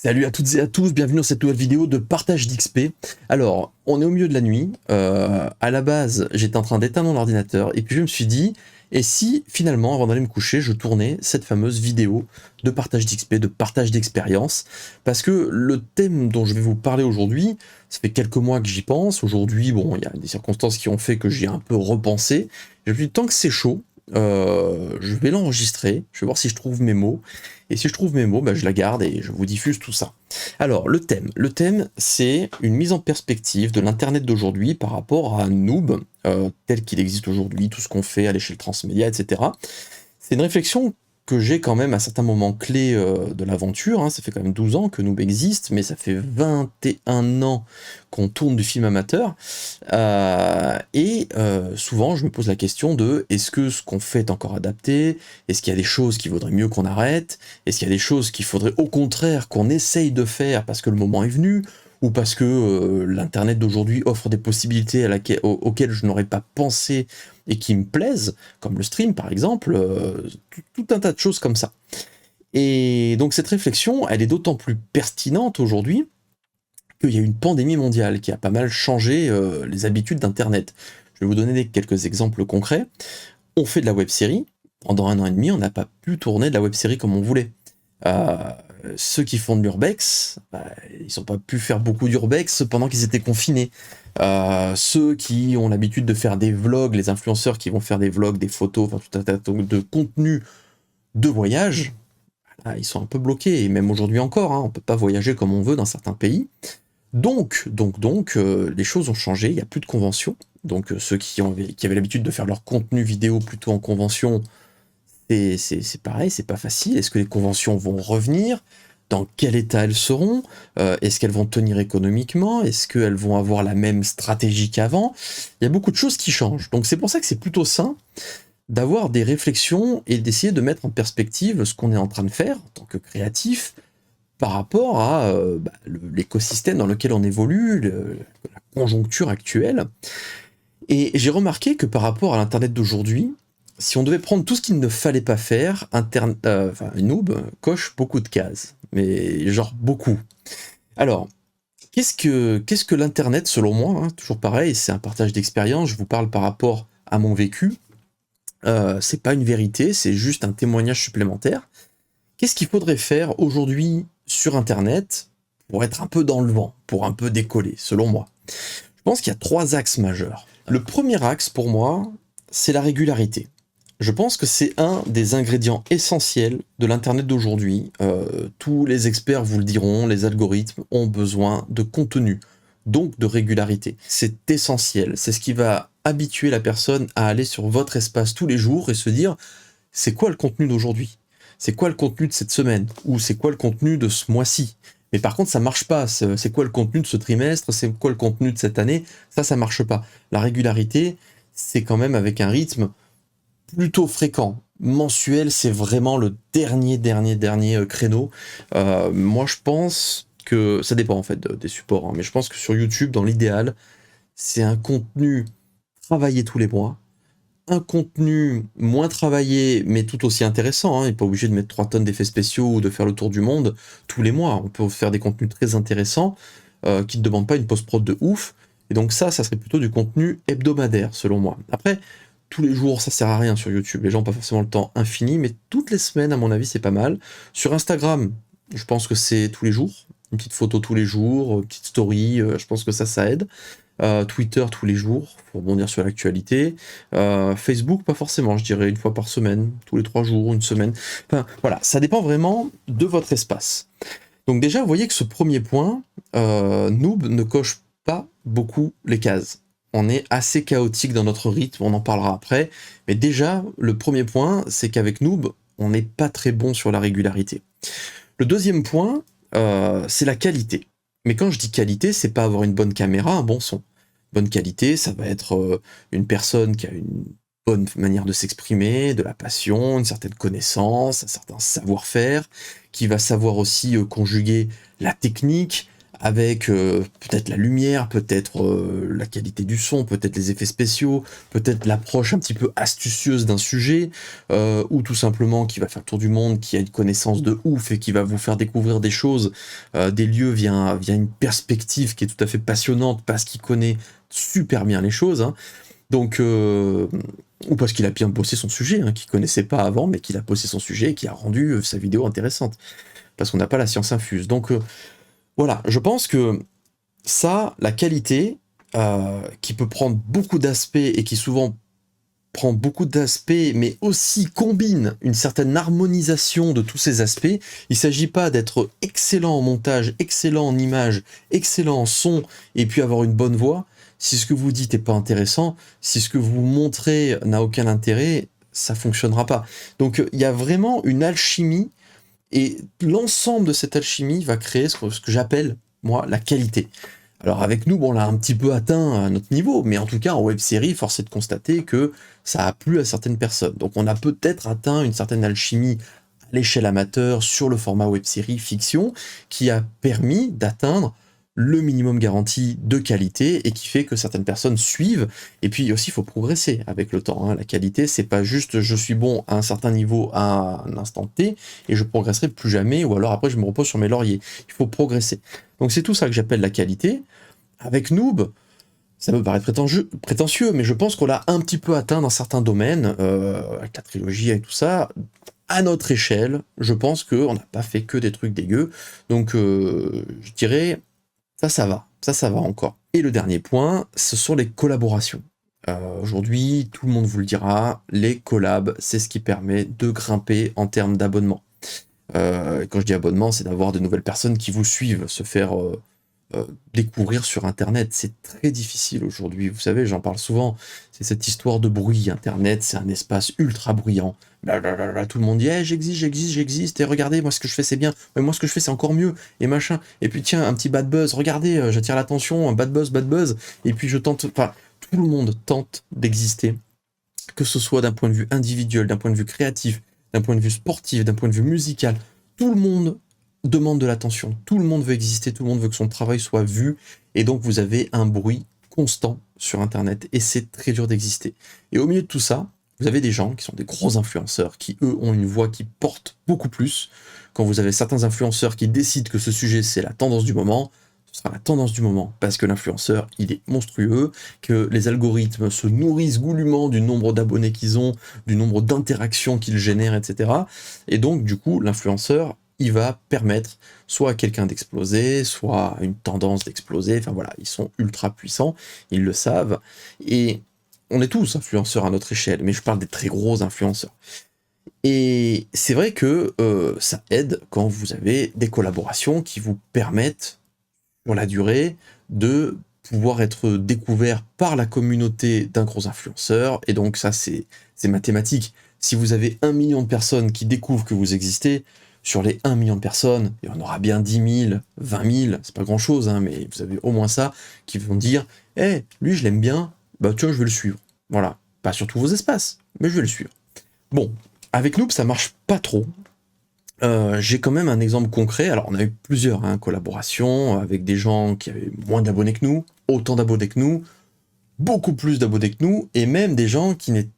Salut à toutes et à tous, bienvenue dans cette nouvelle vidéo de partage d'XP. Alors, on est au milieu de la nuit, à la base j'étais en train d'éteindre mon ordinateur et puis je me suis dit, et si finalement avant d'aller me coucher je tournais cette fameuse vidéo de partage d'XP, de partage d'expérience, parce que le thème dont je vais vous parler aujourd'hui, ça fait quelques mois que j'y pense, aujourd'hui bon il y a des circonstances qui ont fait que j'y ai un peu repensé, et puis tant que c'est chaud, je vais l'enregistrer, je vais voir si je trouve mes mots, et si je trouve mes mots, bah, je la garde et je vous diffuse tout ça. Alors, le thème, c'est une mise en perspective de l'Internet d'aujourd'hui par rapport à Noob, tel qu'il existe aujourd'hui, tout ce qu'on fait à l'échelle transmédia, etc. C'est une réflexion que j'ai quand même à certains moments clés de l'aventure, hein. Ça fait quand même 12 ans que Noob existe, mais ça fait 21 ans qu'on tourne du film amateur. Souvent, je me pose la question de est-ce que ce qu'on fait est encore adapté? Est-ce qu'il y a des choses qu'il vaudrait mieux qu'on arrête? Est-ce qu'il y a des choses qu'il faudrait au contraire qu'on essaye de faire parce que le moment est venu? Ou parce que l'Internet d'aujourd'hui offre des possibilités auxquelles je n'aurais pas pensé et qui me plaisent, comme le stream par exemple, tout un tas de choses comme ça. Et donc cette réflexion, elle est d'autant plus pertinente aujourd'hui qu'il y a une pandémie mondiale qui a pas mal changé les habitudes d'Internet. Je vais vous donner quelques exemples concrets. On fait de la web-série, pendant 1 an et demi, on n'a pas pu tourner de la web-série comme on voulait. Ceux qui font de l'urbex, ils n'ont pas pu faire beaucoup d'urbex pendant qu'ils étaient confinés. Ceux qui ont l'habitude de faire des vlogs, les influenceurs qui vont faire des vlogs, des photos, enfin tout un tas de contenus de voyage, ils sont un peu bloqués, et même aujourd'hui encore, hein, on ne peut pas voyager comme on veut dans certains pays. Donc, les choses ont changé, il n'y a plus de convention. Donc ceux qui avaient l'habitude de faire leur contenu vidéo plutôt en convention, c'est pareil, c'est pas facile. Est-ce que les conventions vont revenir? Dans quel état elles seront? Est-ce qu'elles vont tenir économiquement? Est-ce qu'elles vont avoir la même stratégie qu'avant? Il y a beaucoup de choses qui changent. Donc c'est pour ça que c'est plutôt sain d'avoir des réflexions et d'essayer de mettre en perspective ce qu'on est en train de faire en tant que créatif par rapport à l'écosystème dans lequel on évolue, la conjoncture actuelle. Et j'ai remarqué que par rapport à l'Internet d'aujourd'hui, si on devait prendre tout ce qu'il ne fallait pas faire, Noob coche beaucoup de cases, mais genre beaucoup. Alors, qu'est-ce que l'Internet selon moi, hein, toujours pareil, c'est un partage d'expérience, je vous parle par rapport à mon vécu, c'est pas une vérité, c'est juste un témoignage supplémentaire. Qu'est-ce qu'il faudrait faire aujourd'hui sur Internet pour être un peu dans le vent, pour un peu décoller, selon moi? Je pense qu'il y a 3 axes majeurs. Le premier axe, pour moi, c'est la régularité. Je pense que c'est un des ingrédients essentiels de l'Internet d'aujourd'hui. Tous les experts vous le diront, les algorithmes ont besoin de contenu, donc de régularité. C'est essentiel, c'est ce qui va habituer la personne à aller sur votre espace tous les jours et se dire « c'est quoi le contenu d'aujourd'hui ? C'est quoi le contenu de cette semaine ? Ou c'est quoi le contenu de ce mois-ci ?» Mais par contre, ça marche pas. C'est quoi le contenu de ce trimestre? C'est quoi le contenu de cette année? Ça marche pas. La régularité, c'est quand même avec un rythme plutôt fréquent. Mensuel, c'est vraiment le dernier créneau. Moi, je pense que ça dépend en fait des supports, hein, mais je pense que sur YouTube, dans l'idéal, c'est un contenu travaillé tous les mois, un contenu moins travaillé, mais tout aussi intéressant, hein. Il n'est pas obligé de mettre 3 tonnes d'effets spéciaux ou de faire le tour du monde tous les mois. On peut faire des contenus très intéressants qui ne demandent pas une post-prod de ouf. Et donc ça serait plutôt du contenu hebdomadaire, selon moi. Après, tous les jours, ça sert à rien sur YouTube. Les gens n'ont pas forcément le temps infini, mais toutes les semaines, à mon avis, c'est pas mal. Sur Instagram, je pense que c'est tous les jours. Une petite photo tous les jours, une petite story, je pense que ça aide. Twitter tous les jours, pour rebondir sur l'actualité. Facebook, pas forcément, je dirais 1 fois par semaine, tous les 3 jours, 1 semaine. Enfin, voilà, ça dépend vraiment de votre espace. Donc déjà, vous voyez que ce premier point, Noob ne coche pas beaucoup les cases. On est assez chaotique dans notre rythme, on en parlera après. Mais déjà, le premier point, c'est qu'avec Noob, on n'est pas très bon sur la régularité. Le deuxième point, c'est la qualité. Mais quand je dis qualité, c'est pas avoir une bonne caméra, un bon son. Bonne qualité, ça va être une personne qui a une bonne manière de s'exprimer, de la passion, une certaine connaissance, un certain savoir-faire, qui va savoir aussi conjuguer la technique avec peut-être la lumière, peut-être la qualité du son, peut-être les effets spéciaux, peut-être l'approche un petit peu astucieuse d'un sujet, ou tout simplement qui va faire le tour du monde, qui a une connaissance de ouf et qui va vous faire découvrir des choses, des lieux via une perspective qui est tout à fait passionnante parce qu'il connaît super bien les choses, hein. Donc, ou parce qu'il a bien bossé son sujet, hein, qu'il connaissait pas avant, mais qu'il a bossé son sujet et qui a rendu sa vidéo intéressante. Parce qu'on n'a pas la science infuse. Donc, voilà, je pense que ça, la qualité, qui peut prendre beaucoup d'aspects et qui souvent prend beaucoup d'aspects, mais aussi combine une certaine harmonisation de tous ces aspects. Il ne s'agit pas d'être excellent en montage, excellent en image, excellent en son, et puis avoir une bonne voix. Si ce que vous dites n'est pas intéressant, si ce que vous montrez n'a aucun intérêt, ça fonctionnera pas. Donc il y a vraiment une alchimie, et l'ensemble de cette alchimie va créer ce que j'appelle, moi, la qualité. Alors avec nous, bon, on l'a un petit peu atteint à notre niveau, mais en tout cas en web-série, force est de constater que ça a plu à certaines personnes. Donc on a peut-être atteint une certaine alchimie à l'échelle amateur sur le format web-série fiction, qui a permis d'atteindre le minimum garanti de qualité et qui fait que certaines personnes suivent. Et puis aussi, il faut progresser avec le temps, hein. La qualité, c'est pas juste je suis bon à un certain niveau à un instant T et je progresserai plus jamais, ou alors après je me repose sur mes lauriers. Il faut progresser. Donc c'est tout ça que j'appelle la qualité. Avec Noob, ça me paraît prétentieux, mais je pense qu'on l'a un petit peu atteint dans certains domaines, avec la trilogie, avec tout ça. À notre échelle, je pense qu'on n'a pas fait que des trucs dégueux. Donc je dirais, ça va encore. Et le dernier point, ce sont les collaborations. Aujourd'hui, tout le monde vous le dira, les collabs, c'est ce qui permet de grimper en termes d'abonnement. Quand je dis abonnement, c'est d'avoir de nouvelles personnes qui vous suivent, se faire découvrir sur Internet. C'est très difficile aujourd'hui. Vous savez, j'en parle souvent. C'est cette histoire de bruit. Internet, c'est un espace ultra bruyant. Blablabla, tout le monde dit hey, j'existe, et regardez, moi ce que je fais c'est bien, mais moi ce que je fais c'est encore mieux, et machin. Et puis tiens, un petit bad buzz, regardez, j'attire l'attention, un bad buzz, et puis je tente. Enfin, tout le monde tente d'exister, que ce soit d'un point de vue individuel, d'un point de vue créatif, d'un point de vue sportif, d'un point de vue musical. Tout le monde demande de l'attention. Tout le monde veut exister, tout le monde veut que son travail soit vu, et donc vous avez un bruit constant sur Internet, et c'est très dur d'exister. Et au milieu de tout ça, vous avez des gens qui sont des gros influenceurs, qui eux ont une voix qui porte beaucoup plus. Quand vous avez certains influenceurs qui décident que ce sujet c'est la tendance du moment, ce sera la tendance du moment, parce que l'influenceur il est monstrueux, que les algorithmes se nourrissent goulûment du nombre d'abonnés qu'ils ont, du nombre d'interactions qu'ils génèrent, etc. Et donc du coup l'influenceur il va permettre soit à quelqu'un d'exploser, soit à une tendance d'exploser. Enfin voilà, ils sont ultra puissants, ils le savent. Et on est tous influenceurs à notre échelle, mais je parle des très gros influenceurs. Et c'est vrai que ça aide quand vous avez des collaborations qui vous permettent, sur la durée, de pouvoir être découvert par la communauté d'un gros influenceur. Et donc ça, c'est mathématique. Si vous avez 1 million de personnes qui découvrent que vous existez, sur les 1 million de personnes, il y en aura bien 10 000, 20 000, c'est pas grand chose, hein, mais vous avez au moins ça, qui vont dire « Eh, lui je l'aime bien, bah tiens, je vais le suivre. » Voilà, pas sur tous vos espaces, mais je vais le suivre. Bon, avec Noob, ça marche pas trop. J'ai quand même un exemple concret. Alors, on a eu plusieurs collaborations avec des gens qui avaient moins d'abonnés que nous, autant d'abonnés que nous, beaucoup plus d'abonnés que nous, et même des gens qui n'étaient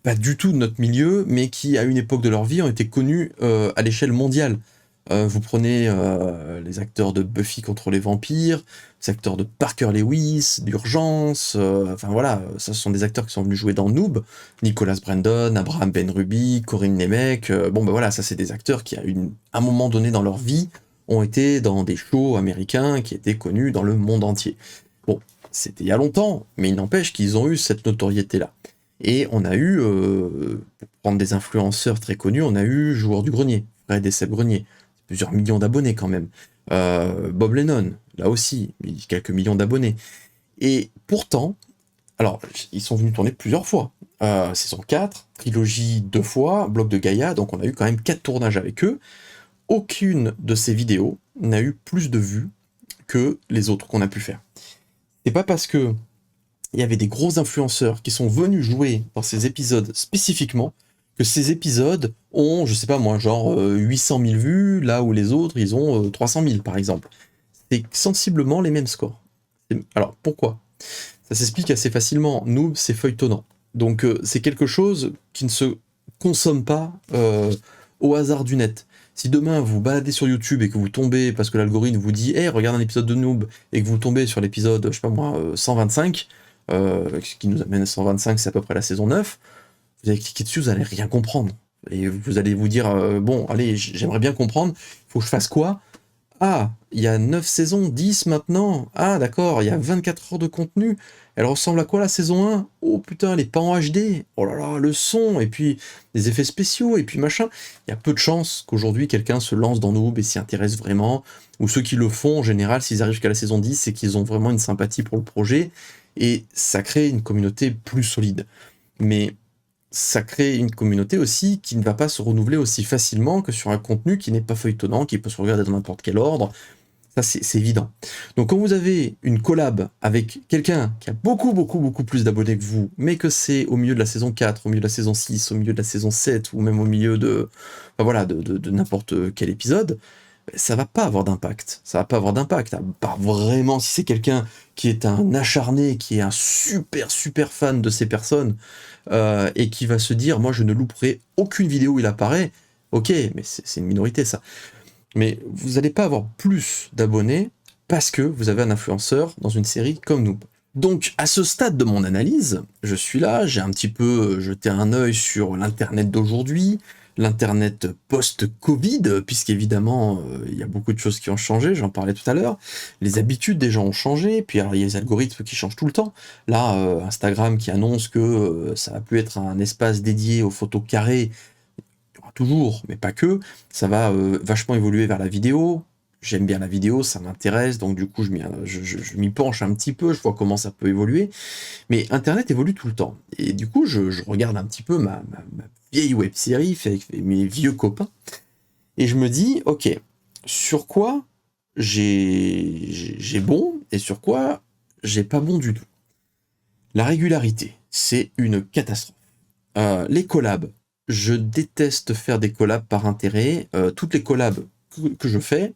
pas du tout de notre milieu, mais qui, à une époque de leur vie, ont été connus à l'échelle mondiale. Vous prenez les acteurs de Buffy contre les vampires, les acteurs de Parker Lewis, d'Urgence, enfin voilà, ça ce sont des acteurs qui sont venus jouer dans Noob, Nicholas Brandon, Abraham Benrubi, Corinne Nemec, bon ben voilà, ça c'est des acteurs qui à un moment donné dans leur vie ont été dans des shows américains qui étaient connus dans le monde entier. Bon, c'était il y a longtemps, mais il n'empêche qu'ils ont eu cette notoriété-là. Et on a eu, pour prendre des influenceurs très connus, on a eu Joueur du Grenier, Fred et Seb Grenier, plusieurs millions d'abonnés quand même. Bob Lennon, là aussi, quelques millions d'abonnés. Et pourtant, alors, ils sont venus tourner plusieurs fois. Saison 4, trilogie 2 fois, bloc de Gaïa, donc on a eu quand même 4 tournages avec eux. Aucune de ces vidéos n'a eu plus de vues que les autres qu'on a pu faire. C'est pas parce que il y avait des gros influenceurs qui sont venus jouer dans ces épisodes spécifiquement que ces épisodes ont, je sais pas moi, genre 800 000 vues, là où les autres, ils ont 300 000 par exemple. c'est sensiblement les mêmes scores. Alors, pourquoi? Ça s'explique assez facilement. Noob, c'est feuilletonnant. Donc, c'est quelque chose qui ne se consomme pas au hasard du net. Si demain vous baladez sur YouTube et que vous tombez, parce que l'algorithme vous dit hey, regarde un épisode de Noob, et que vous tombez sur l'épisode, je sais pas moi, 125, ce qui nous amène à 125, c'est à peu près la saison 9, vous allez cliquer dessus, vous allez rien comprendre. Et vous allez vous dire bon, allez, j'aimerais bien comprendre, il faut que je fasse quoi? Ah, il y a 9 saisons, 10 maintenant. Ah, d'accord, il y a 24 heures de contenu. Elle ressemble à quoi la saison 1? Oh putain, elle est pas en HD. Oh là là, le son, et puis les effets spéciaux, et puis machin. Il y a peu de chances qu'aujourd'hui quelqu'un se lance dans Noob et s'y intéresse vraiment. Ou ceux qui le font, en général, s'ils arrivent jusqu'à la saison 10, c'est qu'ils ont vraiment une sympathie pour le projet. Et ça crée une communauté plus solide. Mais ça crée une communauté aussi qui ne va pas se renouveler aussi facilement que sur un contenu qui n'est pas feuilletonnant, qui peut se regarder dans n'importe quel ordre. Ça, c'est évident. Donc, quand vous avez une collab avec quelqu'un qui a beaucoup plus d'abonnés que vous, mais que c'est au milieu de la saison 4, au milieu de la saison 6, au milieu de la saison 7, ou même au milieu de, enfin, voilà, de n'importe quel épisode, ça va pas avoir d'impact. Ça va pas avoir d'impact. Pas vraiment si c'est quelqu'un qui est un acharné, qui est un super fan de ces personnes, et qui va se dire, moi je ne louperai aucune vidéo où il apparaît. Ok, mais c'est une minorité ça. Mais vous n'allez pas avoir plus d'abonnés parce que vous avez un influenceur dans une série comme nous. Donc, à ce stade de mon analyse, je suis là, j'ai un petit peu jeté un œil sur l'internet d'aujourd'hui, l'internet post-Covid, puisqu'évidemment, il y a beaucoup de choses qui ont changé, j'en parlais tout à l'heure. Les habitudes des gens ont changé, puis alors, il y a les algorithmes qui changent tout le temps. Là, Instagram qui annonce que ça va plus être un espace dédié aux photos carrées, toujours, mais pas que, ça va vachement évoluer vers la vidéo. J'aime bien la vidéo, ça m'intéresse, donc du coup je m'y penche un petit peu, je vois comment ça peut évoluer. Mais Internet évolue tout le temps. Et du coup, je regarde un petit peu ma vieille web série fait avec mes vieux copains, et je me dis, ok, sur quoi j'ai bon et sur quoi j'ai pas bon du tout. La régularité, c'est une catastrophe. Les collabs, je déteste faire des collabs par intérêt. Toutes les collabs que je fais,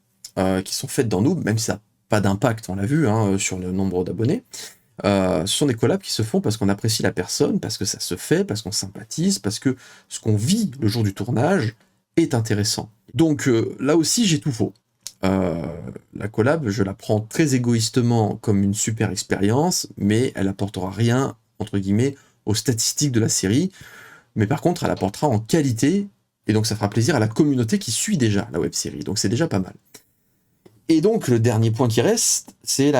qui sont faites dans Noob, même si ça n'a pas d'impact, on l'a vu, hein, sur le nombre d'abonnés, ce sont des collabs qui se font parce qu'on apprécie la personne, parce que ça se fait, parce qu'on sympathise, parce que ce qu'on vit le jour du tournage est intéressant. Donc là aussi, j'ai tout faux. La collab, je la prends très égoïstement comme une super expérience, mais elle apportera rien, entre guillemets, aux statistiques de la série. Mais par contre, elle apportera en qualité, et donc ça fera plaisir à la communauté qui suit déjà la web-série, donc c'est déjà pas mal. Et donc le dernier point qui reste, c'est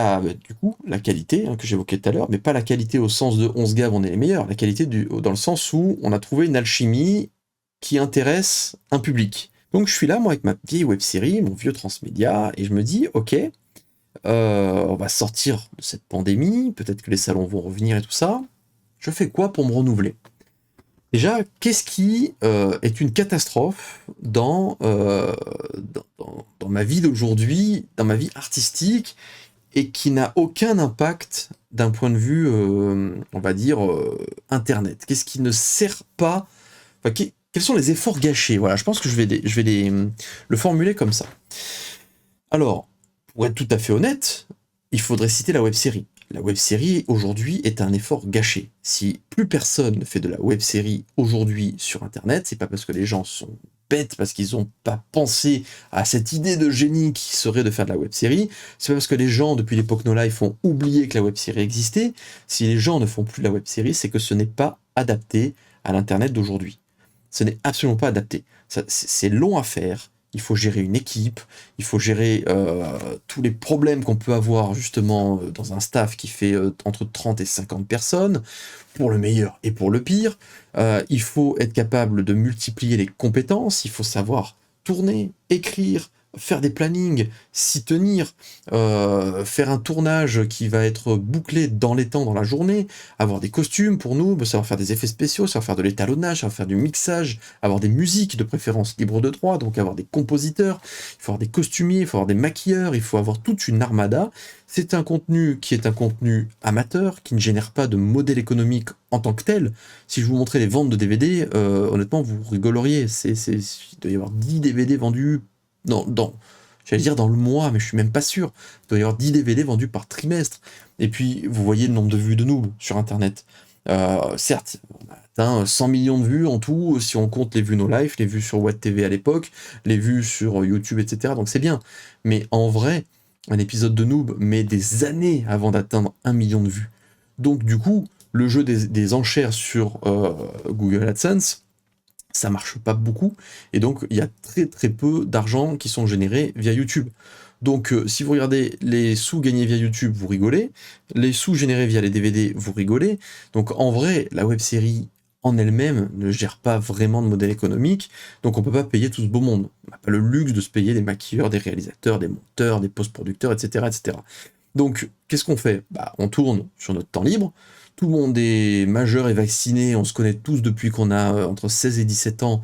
du coup, la qualité, hein, que j'évoquais tout à l'heure, mais pas la qualité au sens de 11 gaves, on est les meilleurs, la qualité dans le sens où on a trouvé une alchimie qui intéresse un public. Donc je suis là, moi, avec ma vieille web-série, mon vieux transmédia, et je me dis, ok, on va sortir de cette pandémie, peut-être que les salons vont revenir et tout ça, je fais quoi pour me renouveler? Déjà, qu'est-ce qui est une catastrophe dans ma vie d'aujourd'hui, dans ma vie artistique, et qui n'a aucun impact d'un point de vue, on va dire, Internet? Qu'est-ce qui ne sert pas? Enfin, quels sont les efforts gâchés? Voilà, je pense que je vais le formuler comme ça. Alors, pour être tout à fait honnête, il faudrait citer la web-série. La web-série, aujourd'hui, est un effort gâché. Si plus personne ne fait de la web-série aujourd'hui sur Internet, c'est pas parce que les gens sont bêtes, parce qu'ils n'ont pas pensé à cette idée de génie qui serait de faire de la web-série, c'est pas parce que les gens, depuis l'époque No Life, ont oublié que la web-série existait. Si les gens ne font plus de la web-série, c'est que ce n'est pas adapté à l'Internet d'aujourd'hui. Ce n'est absolument pas adapté. C'est long à faire. Il faut gérer une équipe, il faut gérer tous les problèmes qu'on peut avoir justement dans un staff qui fait entre 30 et 50 personnes, pour le meilleur et pour le pire. Il faut être capable de multiplier les compétences, il faut savoir tourner, écrire, faire des plannings, s'y tenir, faire un tournage qui va être bouclé dans les temps dans la journée, avoir des costumes pour nous, savoir faire des effets spéciaux, savoir faire de l'étalonnage, savoir faire du mixage, avoir des musiques de préférence libres de droit, donc avoir des compositeurs, il faut avoir des costumiers, il faut avoir des maquilleurs, il faut avoir toute une armada. C'est un contenu qui est un contenu amateur, qui ne génère pas de modèle économique en tant que tel. Si je vous montrais les ventes de DVD, honnêtement, vous rigoleriez. Il doit y avoir 10 DVD vendus dans J'allais dire dans le mois, mais je suis même pas sûr. Il doit y avoir 10 DVD vendus par trimestre. Et puis, vous voyez le nombre de vues de Noob sur Internet. Certes, on a atteint 100 millions de vues en tout, si on compte les vues No Life, les vues sur WebTV à l'époque, les vues sur YouTube, etc. Donc c'est bien. Mais en vrai, un épisode de Noob met des années avant d'atteindre 1 million de vues. Donc du coup, le jeu des enchères sur Google AdSense, ça marche pas beaucoup, et donc il y a très très peu d'argent qui sont générés via YouTube. Donc si vous regardez les sous gagnés via YouTube, vous rigolez, les sous générés via les DVD, vous rigolez. Donc en vrai, la web série en elle-même ne gère pas vraiment de modèle économique, donc on peut pas payer tout ce beau monde. On n'a pas le luxe de se payer des maquilleurs, des réalisateurs, des monteurs, des post-producteurs, etc., etc. Donc, qu'est-ce qu'on fait? Bah, on tourne sur notre temps libre, tout le monde est majeur et vacciné, on se connaît tous depuis qu'on a entre 16 et 17 ans,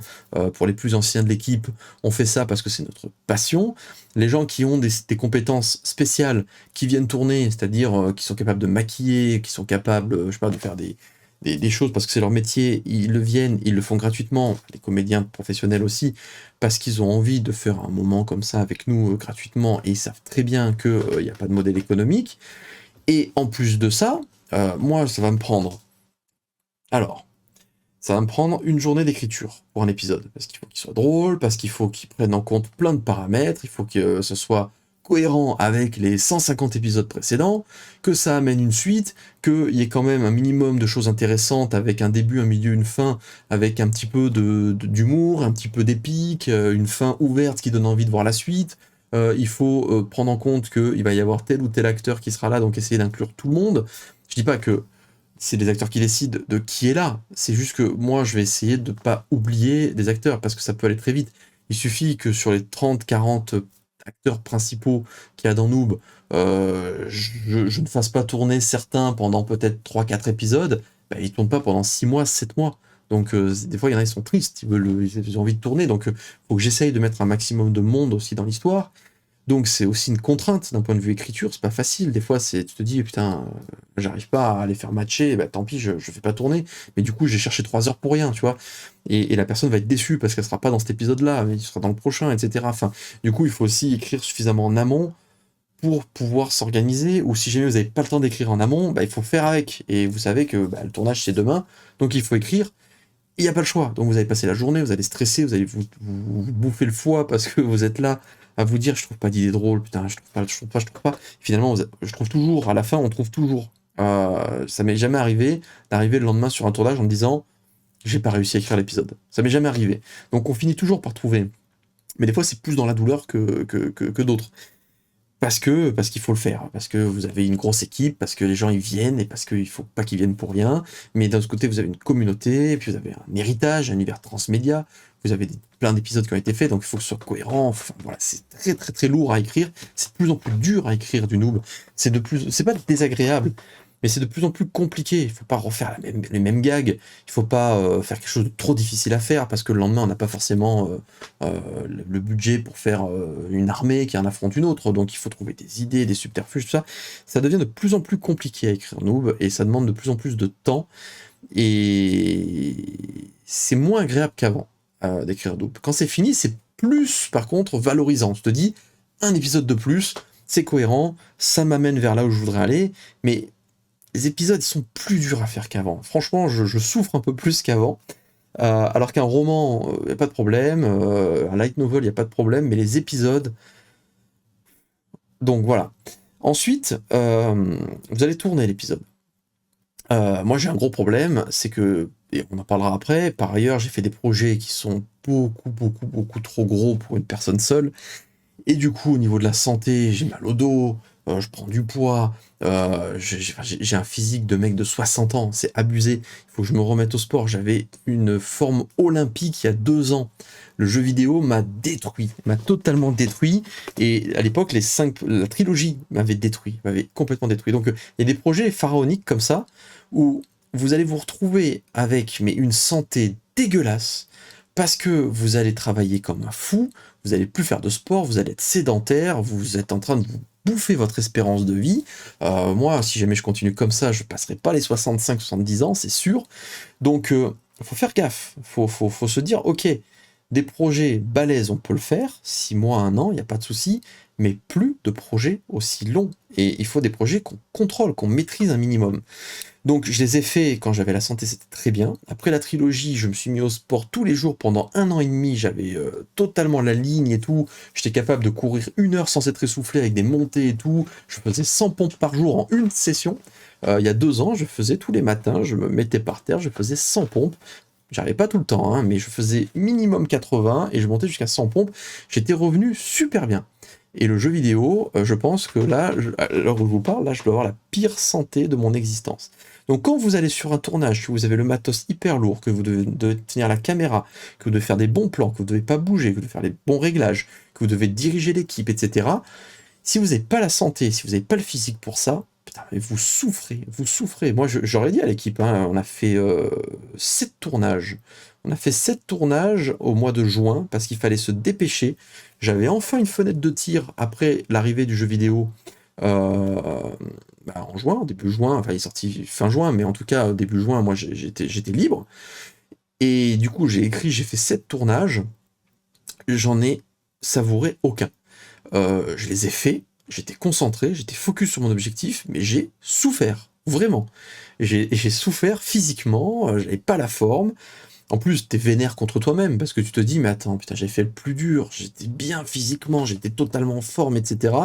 pour les plus anciens de l'équipe, on fait ça parce que c'est notre passion. Les gens qui ont des compétences spéciales, qui viennent tourner, c'est-à-dire qui sont capables de maquiller, qui sont capables, je sais pas, de faire des choses parce que c'est leur métier, ils le viennent, ils le font gratuitement, les comédiens professionnels aussi, parce qu'ils ont envie de faire un moment comme ça avec nous gratuitement, et ils savent très bien qu'il n'y a pas de modèle économique. Et en plus de ça, moi, ça va me prendre. Alors, ça va me prendre une journée d'écriture pour un épisode, parce qu'il faut qu'il soit drôle, parce qu'il faut qu'il prenne en compte plein de paramètres, il faut que ce soit cohérent avec les 150 épisodes précédents, que ça amène une suite, qu'il y ait quand même un minimum de choses intéressantes avec un début, un milieu, une fin, avec un petit peu d'humour, un petit peu d'épique, une fin ouverte qui donne envie de voir la suite. Il faut prendre en compte qu'il va y avoir tel ou tel acteur qui sera là, donc essayer d'inclure tout le monde. Je dis pas que c'est les acteurs qui décident de qui est là, c'est juste que moi je vais essayer de ne pas oublier des acteurs, parce que ça peut aller très vite. Il suffit que sur les 30-40 acteurs principaux qu'il y a dans Noob, je ne fasse pas tourner certains pendant peut-être 3-4 épisodes, bah, ils ne tournent pas pendant 6 mois, 7 mois. Donc des fois il y en a qui sont tristes, ils ont envie de tourner, donc faut que j'essaye de mettre un maximum de monde aussi dans l'histoire. Donc c'est aussi une contrainte d'un point de vue écriture, c'est pas facile. Des fois, tu te dis, putain, j'arrive pas à les faire matcher, bah tant pis, je fais pas tourner. Mais du coup, j'ai cherché 3 heures pour rien, tu vois. Et la personne va être déçue parce qu'elle sera pas dans cet épisode-là, mais il sera dans le prochain, etc. Enfin, du coup, il faut aussi écrire suffisamment en amont pour pouvoir s'organiser, ou si jamais vous n'avez pas le temps d'écrire en amont, bah, il faut faire avec. Et vous savez que bah, le tournage, c'est demain, donc il faut écrire. Il n'y a pas le choix. Donc vous allez passer la journée, vous allez stresser, vous allez vous bouffer le foie parce que vous êtes là à vous dire je trouve pas d'idée drôle, putain, je trouve pas. Finalement, je trouve toujours, à la fin, on trouve toujours. Ça m'est jamais arrivé d'arriver le lendemain sur un tournage en me disant j'ai pas réussi à écrire l'épisode. Ça m'est jamais arrivé. Donc on finit toujours par trouver. Mais des fois, c'est plus dans la douleur que d'autres. Parce qu'il faut le faire, parce que vous avez une grosse équipe, parce que les gens ils viennent, et parce qu'il faut pas qu'ils viennent pour rien. Mais d'un autre côté, vous avez une communauté, et puis vous avez un héritage, un univers transmédia, vous avez plein d'épisodes qui ont été faits, donc il faut que ce soit cohérent. Enfin, voilà, c'est très très très lourd à écrire, c'est de plus en plus dur à écrire du noob. C'est pas désagréable, mais c'est de plus en plus compliqué. Il faut pas refaire les mêmes gags, il faut pas faire quelque chose de trop difficile à faire, parce que le lendemain on n'a pas forcément le budget pour faire une armée qui en affronte une autre, donc il faut trouver des idées, des subterfuges, tout ça. Ça devient de plus en plus compliqué à écrire Noob, et ça demande de plus en plus de temps, et c'est moins agréable qu'avant d'écrire Noob. Quand c'est fini, c'est plus, par contre, valorisant. Tu te dis, un épisode de plus, c'est cohérent, ça m'amène vers là où je voudrais aller, mais les épisodes ils sont plus durs à faire qu'avant. Franchement, je souffre un peu plus qu'avant. Alors qu'un roman, il n'y a pas de problème, un light novel, il n'y a pas de problème, mais les épisodes... Donc voilà. Ensuite, vous allez tourner l'épisode. Moi j'ai un gros problème, c'est que, et on en parlera après, par ailleurs j'ai fait des projets qui sont beaucoup trop gros pour une personne seule, et du coup au niveau de la santé, j'ai mal au dos, je prends du poids, j'ai un physique de mec de 60 ans, c'est abusé, il faut que je me remette au sport, j'avais une forme olympique il y a 2 ans. Le jeu vidéo m'a détruit, m'a totalement détruit, et à l'époque la trilogie m'avait complètement détruit. Donc il y a des projets pharaoniques comme ça, où vous allez vous retrouver avec une santé dégueulasse, parce que vous allez travailler comme un fou, vous allez plus faire de sport, vous allez être sédentaire, vous êtes en train de vous bouffer votre espérance de vie. Moi, si jamais je continue comme ça, je passerai pas les 65-70 ans, c'est sûr. Donc, faut faire gaffe. Faut se dire, ok, Des projets balèzes, on peut le faire, 6 mois, 1 an, il n'y a pas de souci, mais plus de projets aussi longs. Et il faut des projets qu'on contrôle, qu'on maîtrise un minimum. Donc je les ai faits quand j'avais la santé, c'était très bien. Après la trilogie, je me suis mis au sport tous les jours pendant 1 an et demi, j'avais totalement la ligne et tout. J'étais capable de courir 1 heure sans être essoufflé avec des montées et tout. Je faisais 100 pompes par jour en une session. Il y a 2 ans, je faisais tous les matins, je me mettais par terre, je faisais 100 pompes. J'arrivais pas tout le temps, hein, mais je faisais minimum 80 et je montais jusqu'à 100 pompes. J'étais revenu super bien. Et le jeu vidéo, je pense que là, à l'heure où je vous parle, là, je dois avoir la pire santé de mon existence. Donc quand vous allez sur un tournage, que vous avez le matos hyper lourd, que vous devez tenir la caméra, que vous devez faire des bons plans, que vous ne devez pas bouger, que vous devez faire les bons réglages, que vous devez diriger l'équipe, etc. Si vous n'avez pas la santé, si vous n'avez pas le physique pour ça, putain, mais vous souffrez, vous souffrez. Moi, j'aurais dit à l'équipe, hein, on a fait 7 tournages. On a fait 7 tournages au mois de juin parce qu'il fallait se dépêcher. J'avais enfin une fenêtre de tir après l'arrivée du jeu vidéo euh, en juin, début juin, enfin il est sorti fin juin, mais en tout cas début juin, moi j'étais libre. Et du coup j'ai fait 7 tournages, j'en ai savouré aucun. Je les ai faits, j'étais concentré, j'étais focus sur mon objectif, mais j'ai souffert, vraiment. J'ai souffert physiquement, j'avais pas la forme. En plus, t'es vénère contre toi-même, parce que tu te dis, mais attends, putain, j'ai fait le plus dur, j'étais bien physiquement, j'étais totalement en forme, etc.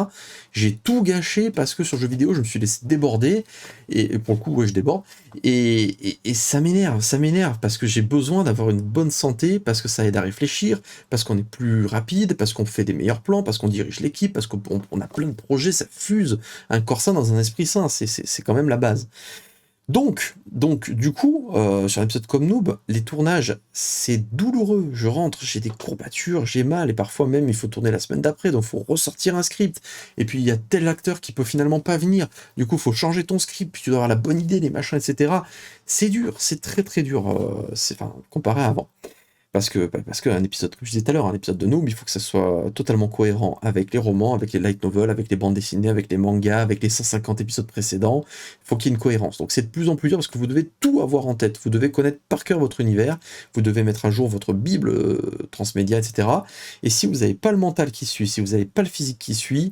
J'ai tout gâché parce que sur le jeu vidéo, je me suis laissé déborder, et pour le coup, ouais, je déborde, et ça m'énerve, parce que j'ai besoin d'avoir une bonne santé, parce que ça aide à réfléchir, parce qu'on est plus rapide, parce qu'on fait des meilleurs plans, parce qu'on dirige l'équipe, parce qu'on a plein de projets, ça fuse un corps sain dans un esprit sain, c'est quand même la base. Donc, du coup, sur un épisode comme Noob, les tournages, c'est douloureux. Je rentre, j'ai des courbatures, j'ai mal, et parfois même il faut tourner la semaine d'après, donc il faut ressortir un script. Et puis il y a tel acteur qui peut finalement pas venir, du coup il faut changer ton script, puis tu dois avoir la bonne idée, les machins, etc. C'est dur, c'est très très dur, enfin, comparé à avant. Parce qu'un épisode, comme je disais tout à l'heure, un épisode de Noob, il faut que ça soit totalement cohérent avec les romans, avec les light novels, avec les bandes dessinées, avec les mangas, avec les 150 épisodes précédents. Il faut qu'il y ait une cohérence. Donc c'est de plus en plus dur parce que vous devez tout avoir en tête. Vous devez connaître par cœur votre univers, vous devez mettre à jour votre bible transmédia, etc. Et si vous n'avez pas le mental qui suit, si vous n'avez pas le physique qui suit,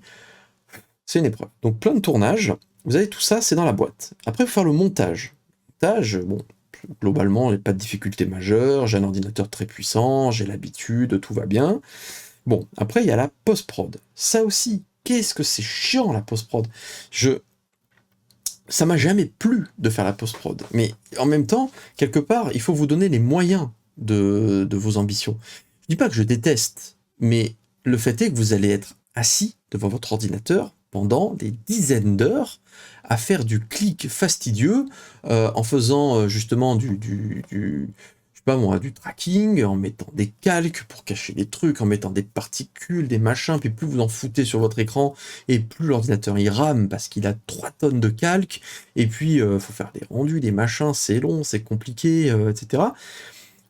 c'est une épreuve. Donc plein de tournages, vous avez tout ça, c'est dans la boîte. Après, il faut faire le montage. Montage, bon, globalement, il n'y a pas de difficulté majeure, j'ai un ordinateur très puissant, j'ai l'habitude, tout va bien. Bon, après, il y a la post-prod. Ça aussi, qu'est-ce que c'est chiant, la post-prod. Ça m'a jamais plu de faire la post-prod. Mais en même temps, quelque part, il faut vous donner les moyens de vos ambitions. Je dis pas que je déteste, mais le fait est que vous allez être assis devant votre ordinateur pendant des dizaines d'heures à faire du clic fastidieux en faisant justement je sais pas moi, du tracking, en mettant des calques pour cacher les trucs, en mettant des particules, des machins, puis plus vous en foutez sur votre écran, et plus l'ordinateur il rame parce qu'il a 3 tonnes de calques, et puis faut faire des rendus, des machins, c'est long, c'est compliqué, etc.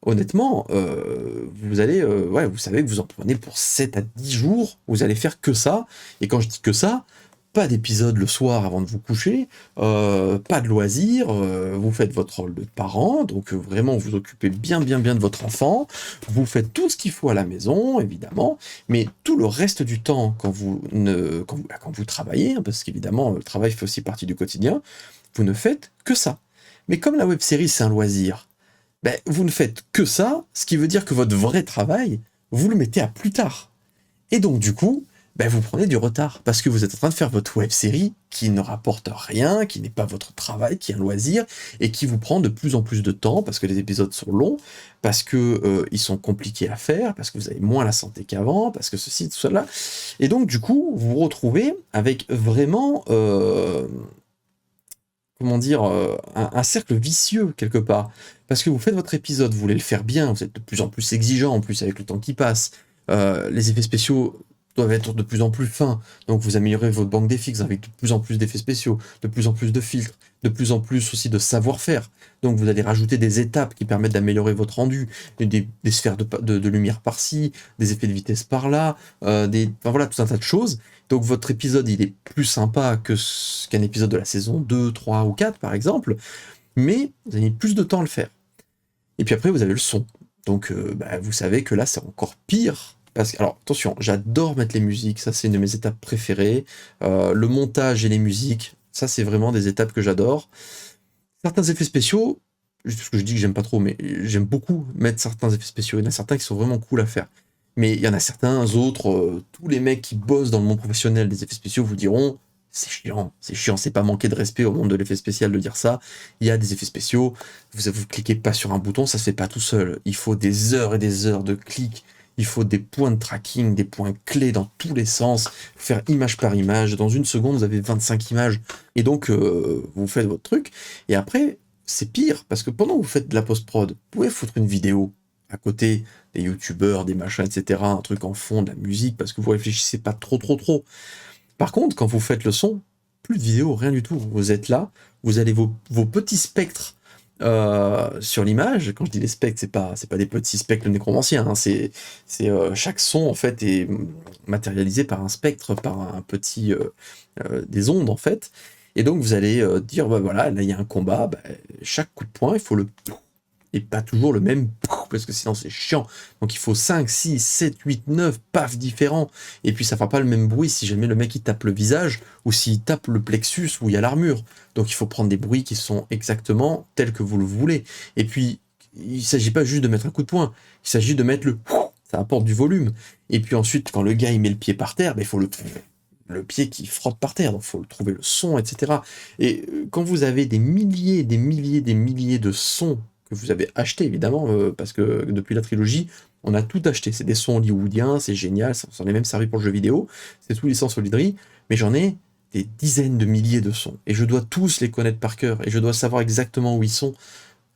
Honnêtement, vous allez, ouais, vous savez que vous en prenez pour 7 à 10 jours, vous allez faire que ça, et quand je dis que ça, pas d'épisode le soir avant de vous coucher, pas de loisirs, vous faites votre rôle de parent, donc vraiment vous occupez bien de votre enfant, vous faites tout ce qu'il faut à la maison, évidemment, mais tout le reste du temps, quand vous travaillez, hein, parce qu'évidemment le travail fait aussi partie du quotidien, vous ne faites que ça. Mais comme la web-série c'est un loisir, ben, vous ne faites que ça, ce qui veut dire que votre vrai travail, vous le mettez à plus tard. Et donc du coup, ben, vous prenez du retard, parce que vous êtes en train de faire votre web-série qui ne rapporte rien, qui n'est pas votre travail, qui est un loisir, et qui vous prend de plus en plus de temps, parce que les épisodes sont longs, parce que ils sont compliqués à faire, parce que vous avez moins la santé qu'avant, parce que ceci, tout cela. Et donc du coup, vous vous retrouvez avec vraiment... comment dire, un cercle vicieux quelque part. Parce que vous faites votre épisode, vous voulez le faire bien, vous êtes de plus en plus exigeant en plus avec le temps qui passe. Les effets spéciaux doivent être de plus en plus fins, donc vous améliorez votre banque d'effets avec de plus en plus d'effets spéciaux, de plus en plus de filtres, de plus en plus aussi de savoir-faire. Donc vous allez rajouter des étapes qui permettent d'améliorer votre rendu, des sphères de lumière par-ci, des effets de vitesse par-là, enfin voilà, tout un tas de choses. Donc votre épisode, il est plus sympa qu'un épisode de la saison 2, 3 ou 4 par exemple, mais vous avez mis plus de temps à le faire. Et puis après, vous avez le son. Donc vous savez que là, c'est encore pire. Parce que, alors attention, j'adore mettre les musiques, ça c'est une de mes étapes préférées. Le montage et les musiques, ça c'est vraiment des étapes que j'adore. Certains effets spéciaux, parce que je dis que j'aime pas trop, mais j'aime beaucoup mettre certains effets spéciaux. Il y en a certains qui sont vraiment cool à faire. Mais il y en a certains autres, tous les mecs qui bossent dans le monde professionnel des effets spéciaux vous diront, c'est chiant, c'est pas manquer de respect au monde de l'effet spécial de dire ça. Il y a des effets spéciaux, vous cliquez pas sur un bouton, ça se fait pas tout seul. Il faut des heures et des heures de clics, il faut des points de tracking, des points clés dans tous les sens, faire image par image. Dans une seconde, vous avez 25 images, et donc vous faites votre truc. Et après, c'est pire, parce que pendant que vous faites de la post-prod, vous pouvez foutre une vidéo à côté, des youtubeurs, des machins, etc., un truc en fond, de la musique, parce que vous réfléchissez pas trop. Par contre, quand vous faites le son, plus de vidéo, rien du tout. Vous êtes là, vous avez vos petits spectres sur l'image. Quand je dis les spectres, c'est pas des petits spectres nécromanciens, hein, chaque son en fait est matérialisé par un spectre, par un petit des ondes en fait. Et donc vous allez dire bah voilà, là il y a un combat, bah, chaque coup de poing, il faut le et pas toujours le même parce que sinon c'est chiant. Donc il faut 5, 6, 7, 8, 9 paf différents. Et puis ça fera pas le même bruit si jamais le mec il tape le visage ou s'il tape le plexus où il y a l'armure. Donc il faut prendre des bruits qui sont exactement tels que vous le voulez. Et puis il s'agit pas juste de mettre un coup de poing, il s'agit de mettre ça apporte du volume. Et puis ensuite quand le gars il met le pied par terre, ben, il faut le pied qui frotte par terre, donc il faut trouver le son, etc. Et quand vous avez des milliers de sons que vous avez achetés, évidemment, parce que depuis la trilogie, on a tout acheté. C'est des sons hollywoodiens, c'est génial, ça s'en est même servi pour le jeu vidéo, c'est tous les sens Solidry, mais j'en ai des dizaines de milliers de sons, et je dois tous les connaître par cœur, et je dois savoir exactement où ils sont.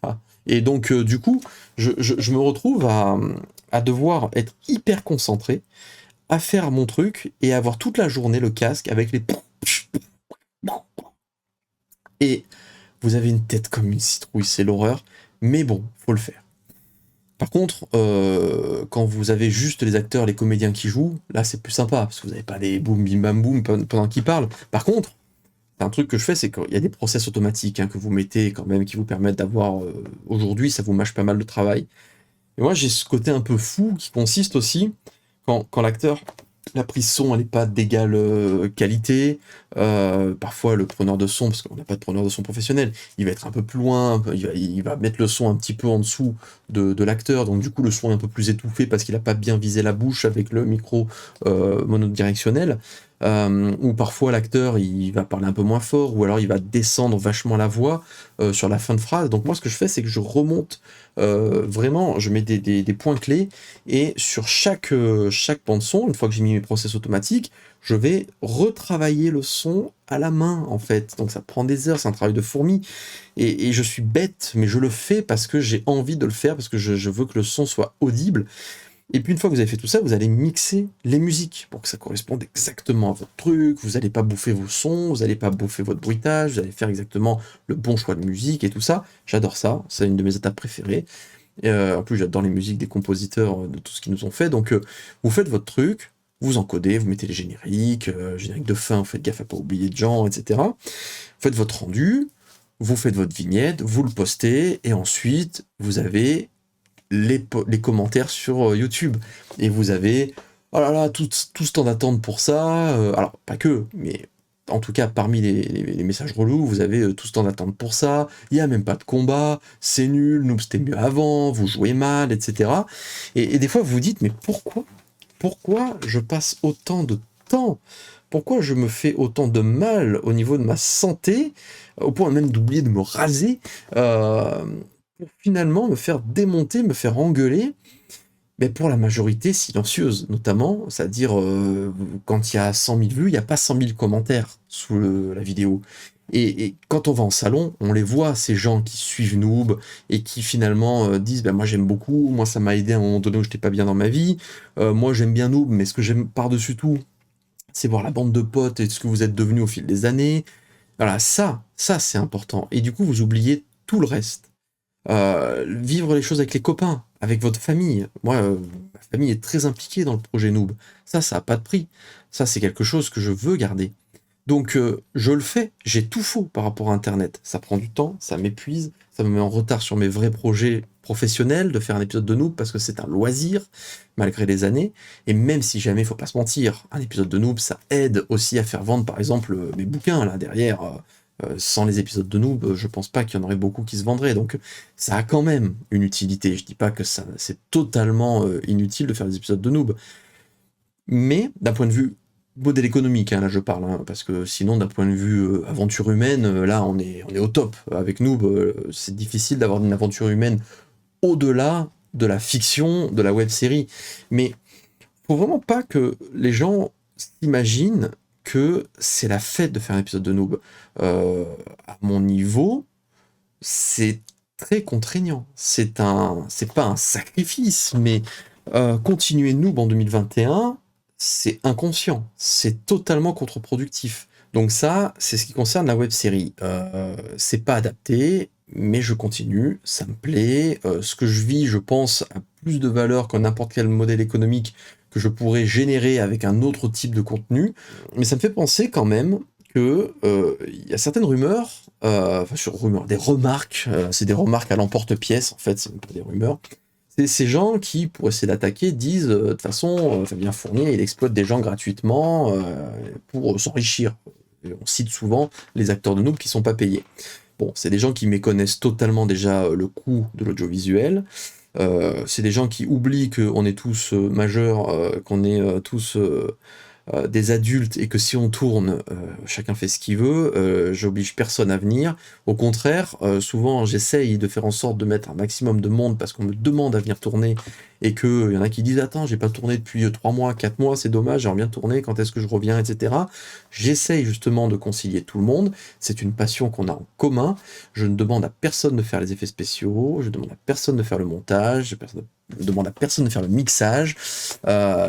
Ah. Et donc, du coup, je me retrouve à devoir être hyper concentré, à faire mon truc et avoir toute la journée le casque avec les... Et vous avez une tête comme une citrouille, c'est l'horreur, mais bon, faut le faire. Par contre, quand vous avez juste les acteurs, les comédiens qui jouent, là c'est plus sympa, parce que vous n'avez pas des boum bim bam boum pendant qu'ils parlent. Par contre, un truc que je fais, c'est qu'il y a des process automatiques hein, que vous mettez quand même, qui vous permettent d'avoir... aujourd'hui, ça vous mâche pas mal de travail. Et moi, j'ai ce côté un peu fou qui consiste aussi, quand l'acteur, la prise son, elle n'est pas d'égale qualité, parfois le preneur de son, parce qu'on n'a pas de preneur de son professionnel, il va être un peu plus loin, il va mettre le son un petit peu en dessous de l'acteur, donc du coup le son est un peu plus étouffé parce qu'il n'a pas bien visé la bouche avec le micro monodirectionnel. Ou parfois l'acteur il va parler un peu moins fort, ou alors il va descendre vachement la voix sur la fin de phrase. Donc moi ce que je fais c'est que je remonte vraiment, je mets des points clés, et sur chaque bande son, une fois que j'ai mis mes process automatiques, je vais retravailler le son à la main en fait. Donc ça prend des heures, c'est un travail de fourmi, et je suis bête, mais je le fais parce que j'ai envie de le faire, parce que je veux que le son soit audible. Et puis une fois que vous avez fait tout ça, vous allez mixer les musiques pour que ça corresponde exactement à votre truc. Vous n'allez pas bouffer vos sons, vous n'allez pas bouffer votre bruitage, vous allez faire exactement le bon choix de musique et tout ça. J'adore ça, c'est une de mes étapes préférées. En plus, j'adore les musiques des compositeurs de tout ce qu'ils nous ont fait. Donc vous faites votre truc, vous encodez, vous mettez les génériques, générique de fin, vous faites gaffe à pas oublier de gens, etc. Vous faites votre rendu, vous faites votre vignette, vous le postez, et ensuite vous avez les commentaires sur YouTube. Et vous avez, oh là là, tout ce temps d'attente pour ça. Alors, pas que, mais en tout cas, parmi les messages relous, vous avez tout ce temps d'attente pour ça. Il n'y a même pas de combat, c'est nul, nous c'était mieux avant, vous jouez mal, etc. Et des fois, vous vous dites, mais pourquoi je passe autant de temps? Pourquoi je me fais autant de mal au niveau de ma santé, au point même d'oublier de me raser, pour finalement me faire démonter, me faire engueuler, mais pour la majorité silencieuse notamment, c'est-à-dire quand il y a 100 000 vues, il n'y a pas 100 000 commentaires sous la vidéo. Et quand on va en salon, on les voit, ces gens qui suivent Noob et qui finalement disent ben, moi j'aime beaucoup, moi ça m'a aidé à un moment donné où j'étais pas bien dans ma vie, moi j'aime bien Noob, mais ce que j'aime par-dessus tout, c'est voir la bande de potes et ce que vous êtes devenus au fil des années. Voilà, ça c'est important. Et du coup, vous oubliez tout le reste. Vivre les choses avec les copains, avec votre famille. Moi, ma famille est très impliquée dans le projet Noob. Ça a pas de prix. Ça, c'est quelque chose que je veux garder. Donc je le fais, j'ai tout faux par rapport à Internet. Ça prend du temps, ça m'épuise, ça me met en retard sur mes vrais projets professionnels de faire un épisode de Noob parce que c'est un loisir, malgré les années. Et même si jamais, il faut pas se mentir, un épisode de Noob, ça aide aussi à faire vendre, par exemple, mes bouquins, là, derrière. Sans les épisodes de Noob, je pense pas qu'il y en aurait beaucoup qui se vendraient. Donc ça a quand même une utilité. Je dis pas que ça c'est totalement inutile de faire des épisodes de Noob. Mais d'un point de vue modèle économique, hein, là je parle, hein, parce que sinon d'un point de vue aventure humaine, là on est au top. Avec nous, c'est difficile d'avoir une aventure humaine au-delà de la fiction, de la web série. Mais faut vraiment pas que les gens s'imaginent que c'est la fête de faire un épisode de Noob. À mon niveau, c'est très contraignant. C'est pas un sacrifice, mais continuer Noob en 2021, c'est inconscient, c'est totalement contre-productif. Donc ça, c'est ce qui concerne la web série. C'est pas adapté, mais je continue, ça me plaît. Ce que je vis, je pense, a plus de valeur que n'importe quel modèle économique que je pourrais générer avec un autre type de contenu. Mais ça me fait penser quand même que il y a certaines rumeurs, enfin sur rumeurs, des remarques, c'est des remarques à l'emporte-pièce en fait, c'est même pas des rumeurs. C'est ces gens qui, pour essayer d'attaquer, disent de toute façon, Fabien Fournier, il exploite des gens gratuitement pour s'enrichir. Et on cite souvent les acteurs de Noob qui sont pas payés. Bon, c'est des gens qui méconnaissent totalement déjà le coût de l'audiovisuel. C'est des gens qui oublient qu'on est tous majeurs, qu'on est tous des adultes et que si on tourne, chacun fait ce qu'il veut, j'oblige personne à venir. Au contraire, souvent j'essaye de faire en sorte de mettre un maximum de monde parce qu'on me demande à venir tourner et qu'il y en a qui disent attends, j'ai pas tourné depuis 3 mois, 4 mois, c'est dommage, j'aimerais bien tourner, quand est-ce que je reviens, etc. J'essaye justement de concilier tout le monde, c'est une passion qu'on a en commun, je ne demande à personne de faire les effets spéciaux, je demande à personne de faire le montage, je demande à personne de faire le mixage,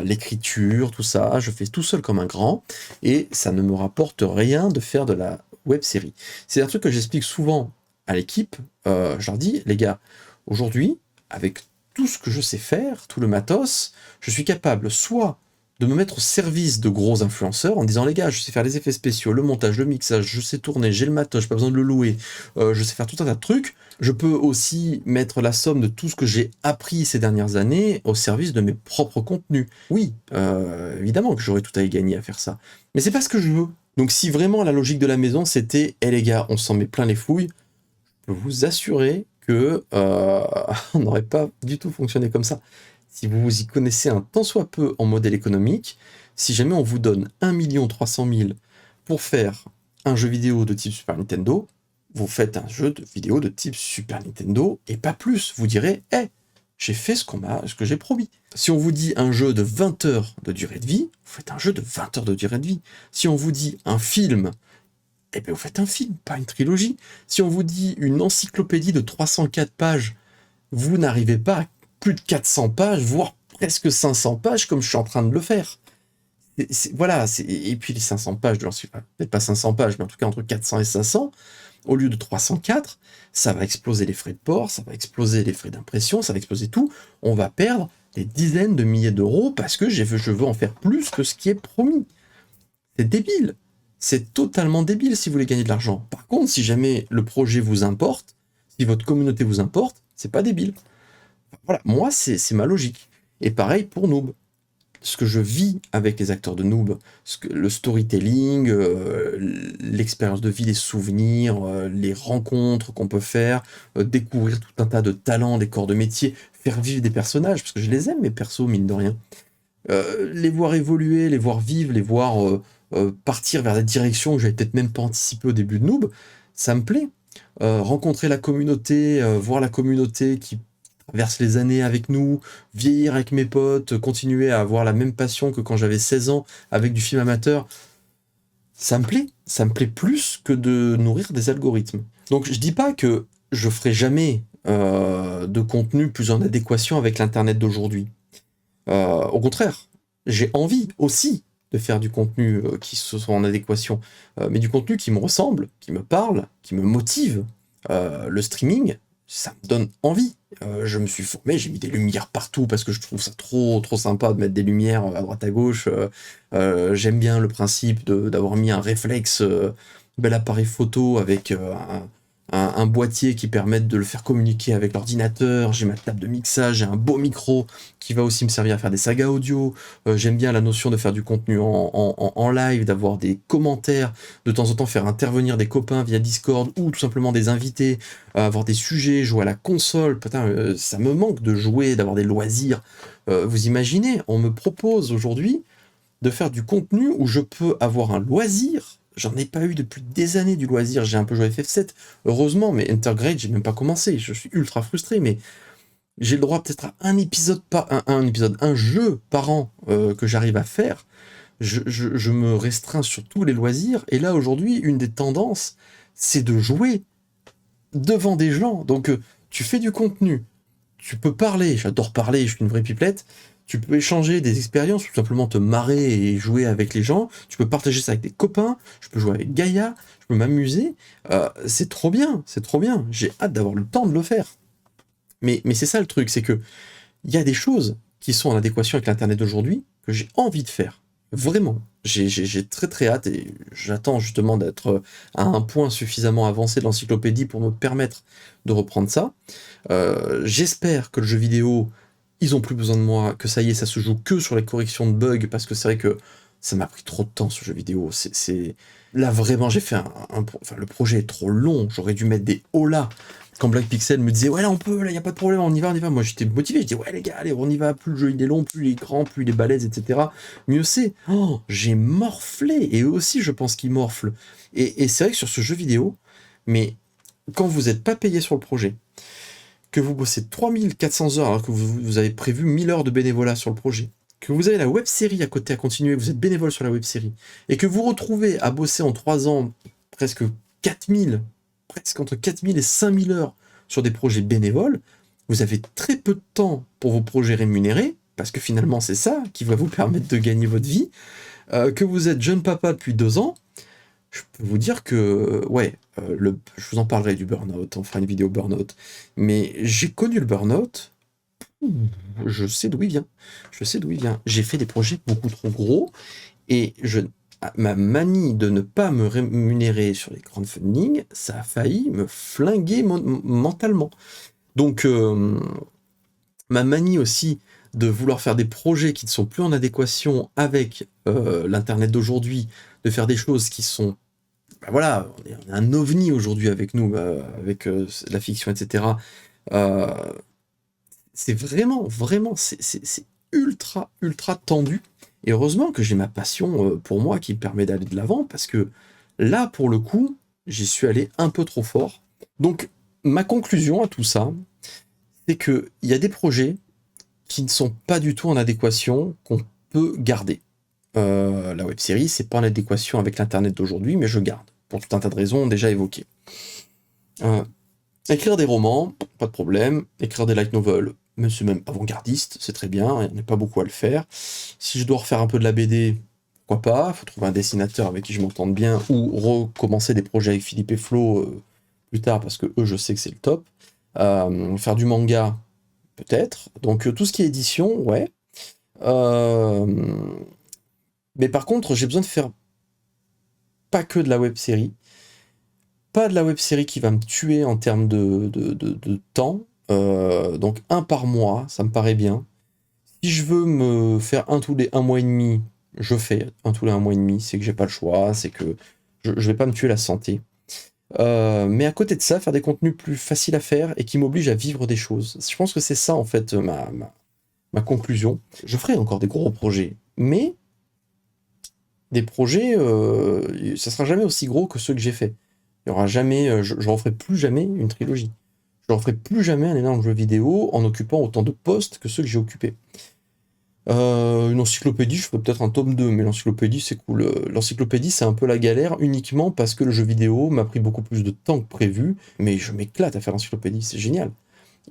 l'écriture, tout ça, je fais tout seul comme un grand, et ça ne me rapporte rien de faire de la web série. C'est un truc que j'explique souvent à l'équipe, je leur dis, les gars, aujourd'hui, avec tout ce que je sais faire, tout le matos, je suis capable soit de me mettre au service de gros influenceurs en disant les gars, je sais faire les effets spéciaux, le montage, le mixage, je sais tourner, j'ai le matos, j'ai pas besoin de le louer, je sais faire tout un tas de trucs. Je peux aussi mettre la somme de tout ce que j'ai appris ces dernières années au service de mes propres contenus. Oui, évidemment que j'aurais tout à y gagner à faire ça. Mais c'est pas ce que je veux. Donc si vraiment la logique de la maison c'était « Eh les gars, on s'en met plein les fouilles », je peux vous assurer que on n'aurait pas du tout fonctionné comme ça. Si vous vous y connaissez un tant soit peu en modèle économique, si jamais on vous donne 1 300 000 pour faire un jeu vidéo de type Super Nintendo, vous faites un jeu de vidéo de type Super Nintendo et pas plus. Vous direz, hey, j'ai fait ce que j'ai promis. Si on vous dit un jeu de 20 heures de durée de vie, vous faites un jeu de 20 heures de durée de vie. Si on vous dit un film, eh bien vous faites un film, pas une trilogie. Si on vous dit une encyclopédie de 304 pages, vous n'arrivez pas à plus de 400 pages, voire presque 500 pages comme je suis en train de le faire. Voilà, et puis les 500 pages de l'encyclopédie, peut-être pas 500 pages, mais en tout cas entre 400 et 500, au lieu de 304, ça va exploser les frais de port, ça va exploser les frais d'impression, ça va exploser tout. On va perdre des dizaines de milliers d'euros parce que je veux en faire plus que ce qui est promis. C'est débile. C'est totalement débile si vous voulez gagner de l'argent. Par contre, si jamais le projet vous importe, si votre communauté vous importe, c'est pas débile. Voilà, moi, c'est ma logique. Et pareil pour Noob. Ce que je vis avec les acteurs de Noob, le storytelling, l'expérience de vie, les souvenirs, les rencontres qu'on peut faire, découvrir tout un tas de talents, des corps de métier, faire vivre des personnages, parce que je les aime, mes persos, mine de rien. Les voir évoluer, les voir vivre, les voir partir vers des directions que j'avais peut-être même pas anticipé au début de Noob, ça me plaît. Rencontrer la communauté, voir la communauté qui traverse les années avec nous, vieillir avec mes potes, continuer à avoir la même passion que quand j'avais 16 ans avec du film amateur, ça me plaît. Ça me plaît plus que de nourrir des algorithmes. Donc je dis pas que je ferai jamais de contenu plus en adéquation avec l'internet d'aujourd'hui. Au contraire, j'ai envie aussi de faire du contenu qui soit en adéquation, mais du contenu qui me ressemble, qui me parle, qui me motive. Le streaming, ça me donne envie. Je me suis formé, j'ai mis des lumières partout parce que je trouve ça trop sympa de mettre des lumières à droite à gauche. J'aime bien le principe d'avoir mis un réflexe, bel appareil photo avec un boîtier qui permette de le faire communiquer avec l'ordinateur. J'ai ma table de mixage, j'ai un beau micro qui va aussi me servir à faire des sagas audio. J'aime bien la notion de faire du contenu en live, d'avoir des commentaires, de temps en temps faire intervenir des copains via Discord ou tout simplement des invités, avoir des sujets, jouer à la console. Putain, ça me manque de jouer, d'avoir des loisirs. Vous imaginez, on me propose aujourd'hui de faire du contenu où je peux avoir un loisir. J'en ai pas eu depuis des années du loisir. J'ai un peu joué à FF7, heureusement, mais Intergrade, j'ai même pas commencé. Je suis ultra frustré, mais j'ai le droit peut-être à un épisode par un jeu par an que j'arrive à faire. Je me restreins sur tous les loisirs. Et là, aujourd'hui, une des tendances, c'est de jouer devant des gens. Donc, tu fais du contenu, tu peux parler, j'adore parler, je suis une vraie pipelette, tu peux échanger des expériences, tout simplement te marrer et jouer avec les gens, tu peux partager ça avec des copains, je peux jouer avec Gaïa, je peux m'amuser, c'est trop bien, j'ai hâte d'avoir le temps de le faire. Mais c'est ça le truc, c'est que il y a des choses qui sont en adéquation avec l'internet d'aujourd'hui que j'ai envie de faire. Vraiment. J'ai très hâte et j'attends justement d'être à un point suffisamment avancé de l'encyclopédie pour me permettre de reprendre ça. J'espère que le jeu vidéo, ils ont plus besoin de moi, que ça y est, ça se joue que sur les corrections de bugs, parce que c'est vrai que ça m'a pris trop de temps ce jeu vidéo. Là vraiment j'ai fait enfin, le projet est trop long, j'aurais dû mettre des holas. Quand Black Pixel me disait ouais là on peut, là y a pas de problème, on y va. Moi j'étais motivé, je dis ouais les gars, allez on y va, plus le jeu il est long, plus il est grand, plus il est balèze, etc. Mieux c'est. Oh, j'ai morflé, et eux aussi je pense qu'ils morflent. Et c'est vrai que sur ce jeu vidéo, mais quand vous n'êtes pas payé sur le projet, que vous bossez 3400 heures alors que vous avez prévu 1000 heures de bénévolat sur le projet, que vous avez la web série à côté à continuer, vous êtes bénévole sur la web série, et que vous retrouvez à bosser en 3 ans presque 4000, presque entre 4000 et 5000 heures sur des projets bénévoles, vous avez très peu de temps pour vos projets rémunérés, parce que finalement c'est ça qui va vous permettre de gagner votre vie, que vous êtes jeune papa depuis 2 ans, je peux vous dire que, ouais, je vous en parlerai du burn-out, on fera une vidéo burn-out, mais j'ai connu le burn-out, je sais d'où il vient, J'ai fait des projets beaucoup trop gros, et ma manie de ne pas me rémunérer sur les crowdfunding, ça a failli me flinguer mentalement. Donc, ma manie aussi de vouloir faire des projets qui ne sont plus en adéquation avec l'internet d'aujourd'hui, de faire des choses qui sont... Ben voilà, on est un ovni aujourd'hui avec nous, avec la fiction, etc. Euh, c'est vraiment, c'est ultra tendu. Et heureusement que j'ai ma passion pour moi qui me permet d'aller de l'avant, parce que là, pour le coup, j'y suis allé un peu trop fort. Donc, ma conclusion à tout ça, c'est qu'il y a des projets qui ne sont pas du tout en adéquation, qu'on peut garder. La web-série, c'est pas en adéquation avec l'internet d'aujourd'hui, mais je garde, pour tout un tas de raisons déjà évoquées. Écrire des romans, pas de problème. Écrire des light novels, mais c'est même avant-gardiste, c'est très bien, il n'y en a pas beaucoup à le faire. Si je dois refaire un peu de la BD, pourquoi pas, faut trouver un dessinateur avec qui je m'entende bien, ou recommencer des projets avec Philippe et Flo plus tard, parce que eux, je sais que c'est le top. Faire du manga, peut-être. Donc tout ce qui est édition, ouais. Mais par contre, j'ai besoin de faire pas que de la web-série. Pas de la web-série qui va me tuer en termes de temps. Donc un par mois, ça me paraît bien. Si je veux me faire un tous les 1 mois et demi, je fais un tous les 1 mois et demi. C'est que j'ai pas le choix, c'est que je vais pas me tuer la santé. Mais à côté de ça, faire des contenus plus faciles à faire et qui m'obligent à vivre des choses. Je pense que c'est ça en fait ma conclusion. Je ferai encore des gros projets, mais des projets, ça sera jamais aussi gros que ceux que j'ai fait. Il y aura jamais, je referai plus jamais une trilogie. Je referai plus jamais un énorme jeu vidéo en occupant autant de postes que ceux que j'ai occupés. Une encyclopédie, je ferais peut-être un tome 2, mais l'encyclopédie c'est cool. L'encyclopédie c'est un peu la galère uniquement parce que le jeu vidéo m'a pris beaucoup plus de temps que prévu, mais je m'éclate à faire l'encyclopédie, c'est génial.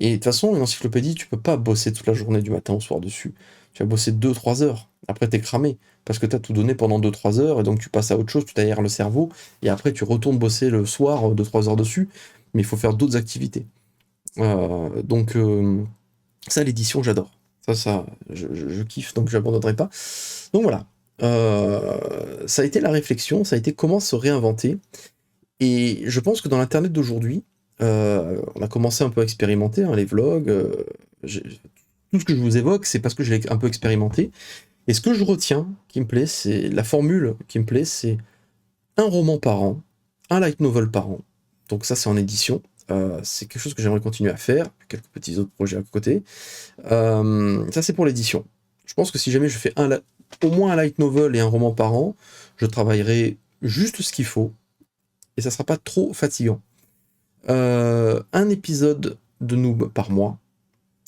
Et de toute façon, une encyclopédie, tu peux pas bosser toute la journée du matin au soir dessus. Tu vas bosser 2-3 heures. Après, t'es cramé. Parce que t'as tout donné pendant 2-3 heures, et donc tu passes à autre chose, tu t'aères le cerveau, et après tu retournes bosser le soir 2-3 heures dessus, mais il faut faire d'autres activités. Donc ça, l'édition, j'adore. Je kiffe, donc j'abandonnerai pas. Donc voilà. Ça a été la réflexion, ça a été comment se réinventer. Et je pense que dans l'internet d'aujourd'hui, on a commencé un peu à expérimenter, hein, les vlogs. Tout ce que je vous évoque, c'est parce que je l'ai un peu expérimenté. Et ce que je retiens, qui me plaît, c'est la formule qui me plaît, c'est un roman par an, un light novel par an. Donc ça, c'est en édition. C'est quelque chose que j'aimerais continuer à faire, quelques petits autres projets à côté. Ça, c'est pour l'édition. Je pense que si jamais je fais au moins un light novel et un roman par an, je travaillerai juste ce qu'il faut, et ça sera pas trop fatigant. Un épisode de Noob par mois,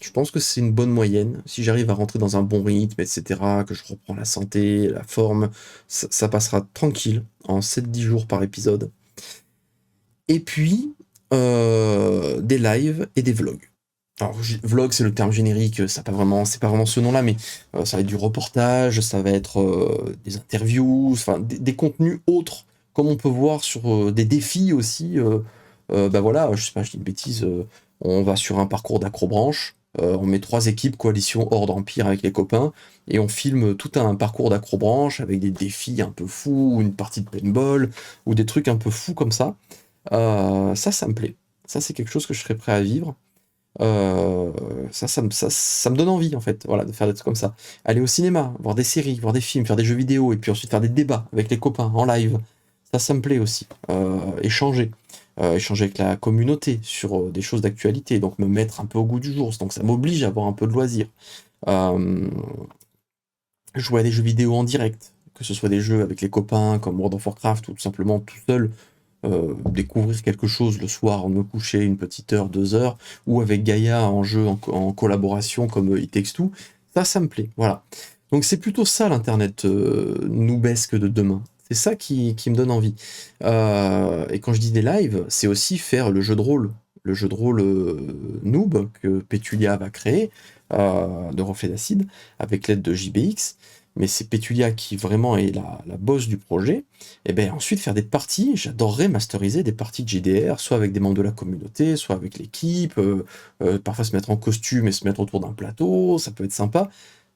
je pense que c'est une bonne moyenne. Si j'arrive à rentrer dans un bon rythme, etc., que je reprends la santé, la forme, ça passera tranquille, en 7-10 jours par épisode. Et puis, des lives et des vlogs. Alors, vlog, c'est le terme générique, c'est pas vraiment ce nom-là, mais ça va être du reportage, ça va être des interviews, enfin, des contenus autres, comme on peut voir sur des défis aussi. Bah voilà, je sais pas, je dis une bêtise, on va sur un parcours d'acrobranche, on met 3 équipes, coalition, horde, empire avec les copains, et on filme tout un parcours d'acrobranche avec des défis un peu fous, ou une partie de paintball, ou des trucs un peu fous comme ça. Ça me plaît. Ça, c'est quelque chose que je serais prêt à vivre. Ça me donne envie, en fait, voilà, de faire des trucs comme ça. Aller au cinéma, voir des séries, voir des films, faire des jeux vidéo, et puis ensuite faire des débats avec les copains en live. Ça me plaît aussi. Échanger. Échanger avec la communauté sur des choses d'actualité, donc me mettre un peu au goût du jour. Donc ça m'oblige à avoir un peu de loisirs. Euh, Jouer à des jeux vidéo en direct, que ce soit des jeux avec les copains comme World of Warcraft ou tout simplement tout seul, découvrir quelque chose le soir, me coucher une petite heure, 2 heures, ou avec Gaïa en jeu, en collaboration comme It Takes Two, ça me plaît, voilà. Donc c'est plutôt ça l'internet noobesque de demain. C'est ça qui me donne envie. Et quand je dis des lives, c'est aussi faire le jeu de rôle. Le jeu de rôle noob que Petulia va créer, de Reflet d'Acide, avec l'aide de JBX. Mais c'est Petulia qui vraiment est la boss du projet. Et bien ensuite faire des parties, j'adorerais masteriser des parties de JDR, soit avec des membres de la communauté, soit avec l'équipe, parfois se mettre en costume et se mettre autour d'un plateau, ça peut être sympa.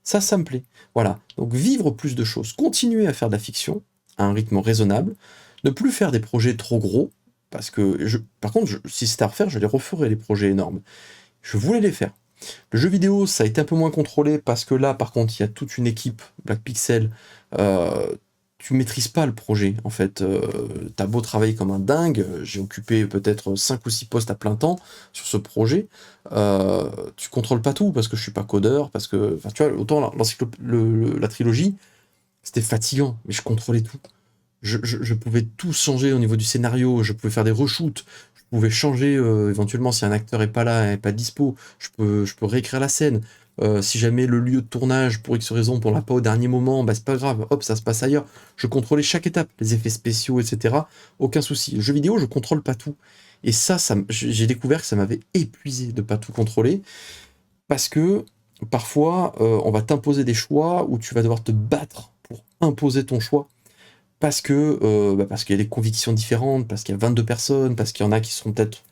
Ça me plaît. Voilà. Donc vivre plus de choses, continuer à faire de la fiction à un rythme raisonnable, ne plus faire des projets trop gros, parce que par contre, si c'était à refaire, je les referais les projets énormes. Je voulais les faire. Le jeu vidéo, ça a été un peu moins contrôlé parce que là, par contre, il y a toute une équipe, Black Pixel. Tu maîtrises pas le projet, en fait. T'as beau travailler comme un dingue, j'ai occupé peut-être 5 ou 6 postes à plein temps sur ce projet. Tu contrôles pas tout parce que je suis pas codeur, parce que, enfin, tu vois, autant la trilogie, c'était fatigant, mais je contrôlais tout. Je pouvais tout changer au niveau du scénario, je pouvais faire des reshoots, je pouvais changer éventuellement si un acteur est pas là, est pas dispo, je peux réécrire la scène. Si jamais le lieu de tournage, pour X raison, on l'a pas au dernier moment, bah c'est pas grave, hop, ça se passe ailleurs. Je contrôlais chaque étape, les effets spéciaux, etc. Aucun souci. Le jeu vidéo, je contrôle pas tout. Et j'ai découvert que ça m'avait épuisé de pas tout contrôler, parce que parfois, on va t'imposer des choix où tu vas devoir te battre pour imposer ton choix parce qu'il y a des convictions différentes, parce qu'il y a 22 personnes, parce qu'il y en a qui seront peut-être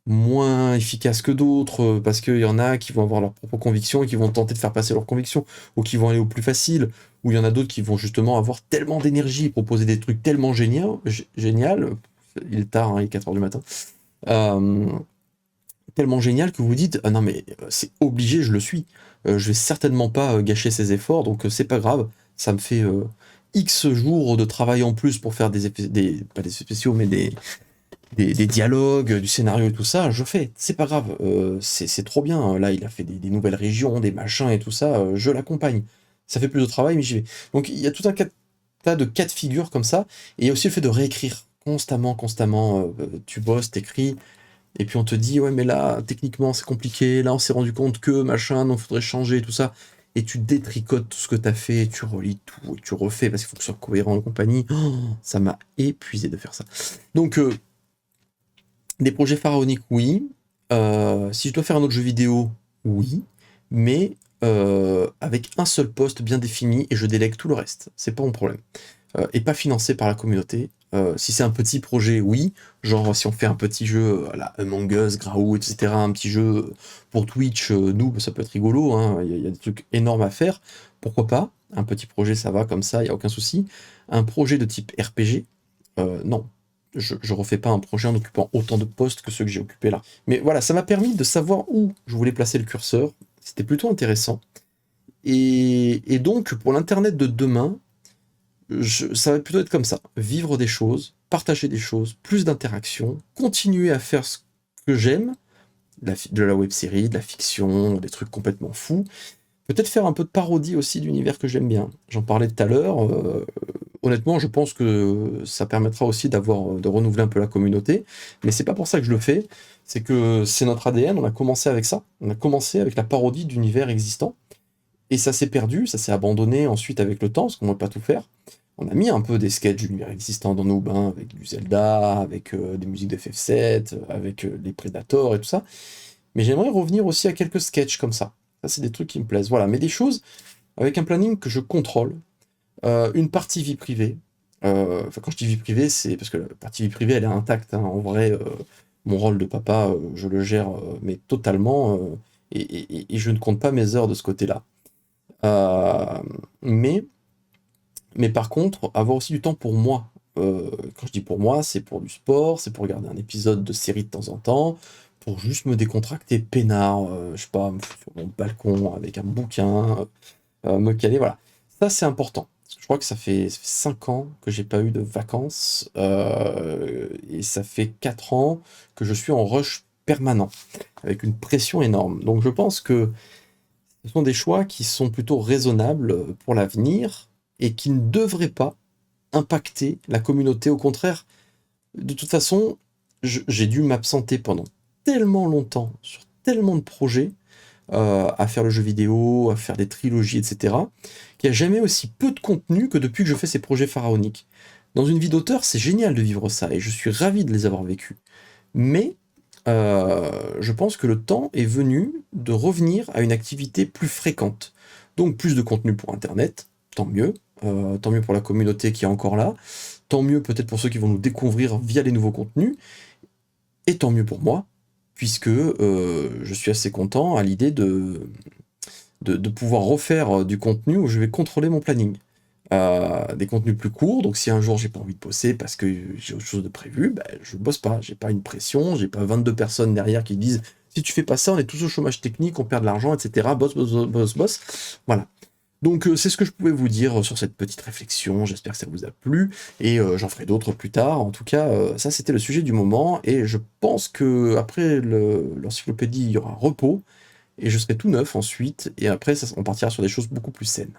moins efficaces que d'autres, parce qu'il y en a qui vont avoir leurs propres convictions et qui vont tenter de faire passer leurs convictions, ou qui vont aller au plus facile, ou il y en a d'autres qui vont justement avoir tellement d'énergie, proposer des trucs tellement génial, il est tard, hein, il est 4 heures du matin, euh, tellement génial que vous vous dites, ah non mais c'est obligé, je le suis. Je vais certainement pas gâcher ces efforts, donc c'est pas grave, ça me fait X jours de travail en plus pour faire pas des effets spéciaux, mais des dialogues, du scénario et tout ça, je fais, c'est pas grave, c'est trop bien. Là, il a fait des nouvelles régions, des machins et tout ça, je l'accompagne. Ça fait plus de travail, mais j'y vais. Donc il y a tout un tas de cas de figure comme ça, et il y a aussi le fait de réécrire constamment, tu bosses, t'écris, et puis on te dit, ouais, mais là, techniquement, c'est compliqué, là, on s'est rendu compte que, machin, donc faudrait changer, tout ça. Et tu détricotes tout ce que t'as fait, et tu relis tout, et tu refais, parce qu'il faut que ce soit cohérent en compagnie. Oh, ça m'a épuisé de faire ça. Donc, des projets pharaoniques, oui. Si je dois faire un autre jeu vidéo, oui. Mais avec un seul poste bien défini, et je délègue tout le reste. C'est pas mon problème. Et pas financé par la communauté. Si c'est un petit projet, oui. Genre, si on fait un petit jeu à la Among Us, Graou, etc., un petit jeu pour Twitch, nous, ça peut être rigolo, hein, il y a des trucs énormes à faire. Pourquoi pas? Un petit projet, ça va comme ça, il n'y a aucun souci. Un projet de type RPG, non. Je refais pas un projet en occupant autant de postes que ceux que j'ai occupés là. Mais voilà, ça m'a permis de savoir où je voulais placer le curseur. C'était plutôt intéressant. Et donc, pour l'Internet de demain, ça va plutôt être comme ça. Vivre des choses, partager des choses, plus d'interactions, continuer à faire ce que j'aime, de la web-série, de la fiction, des trucs complètement fous. Peut-être faire un peu de parodie aussi d'univers que j'aime bien. J'en parlais tout à l'heure. Honnêtement, je pense que ça permettra aussi de renouveler un peu la communauté. Mais c'est pas pour ça que je le fais. C'est que c'est notre ADN. On a commencé avec ça. On a commencé avec la parodie d'univers existants. Et ça s'est perdu, ça s'est abandonné ensuite avec le temps, parce qu'on ne peut pas tout faire. On a mis un peu des sketchs d'univers existants dans nos bains, avec du Zelda, avec des musiques de FF7, avec les Predators et tout ça. Mais j'aimerais revenir aussi à quelques sketchs comme ça. Ça, c'est des trucs qui me plaisent. Voilà, mais des choses avec un planning que je contrôle. Une partie vie privée. Enfin, quand je dis vie privée, c'est parce que la partie vie privée, elle est intacte, hein. En vrai, mon rôle de papa, je le gère, mais totalement, et je ne compte pas mes heures de ce côté-là. Euh, mais, mais par contre, avoir aussi du temps pour moi. Quand je dis pour moi, c'est pour du sport, c'est pour regarder un épisode de série de temps en temps, pour juste me décontracter peinard, je sais pas, sur mon balcon avec un bouquin, me caler, voilà. Ça, c'est important. Parce que je crois que ça fait 5 ans que j'ai pas eu de vacances, et ça fait 4 ans que je suis en rush permanent, avec une pression énorme. Donc je pense que ce sont des choix qui sont plutôt raisonnables pour l'avenir et qui ne devraient pas impacter la communauté. Au contraire, de toute façon, j'ai dû m'absenter pendant tellement longtemps sur tellement de projets, à faire le jeu vidéo, à faire des trilogies, etc., qu'il n'y a jamais aussi peu de contenu que depuis que je fais ces projets pharaoniques. Dans une vie d'auteur, c'est génial de vivre ça et je suis ravi de les avoir vécus. Mais je pense que le temps est venu de revenir à une activité plus fréquente. Donc plus de contenu pour Internet, tant mieux pour la communauté qui est encore là, tant mieux peut-être pour ceux qui vont nous découvrir via les nouveaux contenus, et tant mieux pour moi, puisque je suis assez content à l'idée de pouvoir refaire du contenu où je vais contrôler mon planning. Des contenus plus courts, donc si un jour j'ai pas envie de bosser parce que j'ai autre chose de prévu, ben, je bosse pas, j'ai pas une pression, j'ai pas 22 personnes derrière qui disent si tu fais pas ça, on est tous au chômage technique, on perd de l'argent, etc. Boss, boss, boss, boss, boss. Voilà. Donc c'est ce que je pouvais vous dire sur cette petite réflexion, j'espère que ça vous a plu, et j'en ferai d'autres plus tard. En tout cas, ça c'était le sujet du moment, et je pense que après l'encyclopédie, il y aura un repos, et je serai tout neuf ensuite, et après on partira sur des choses beaucoup plus saines.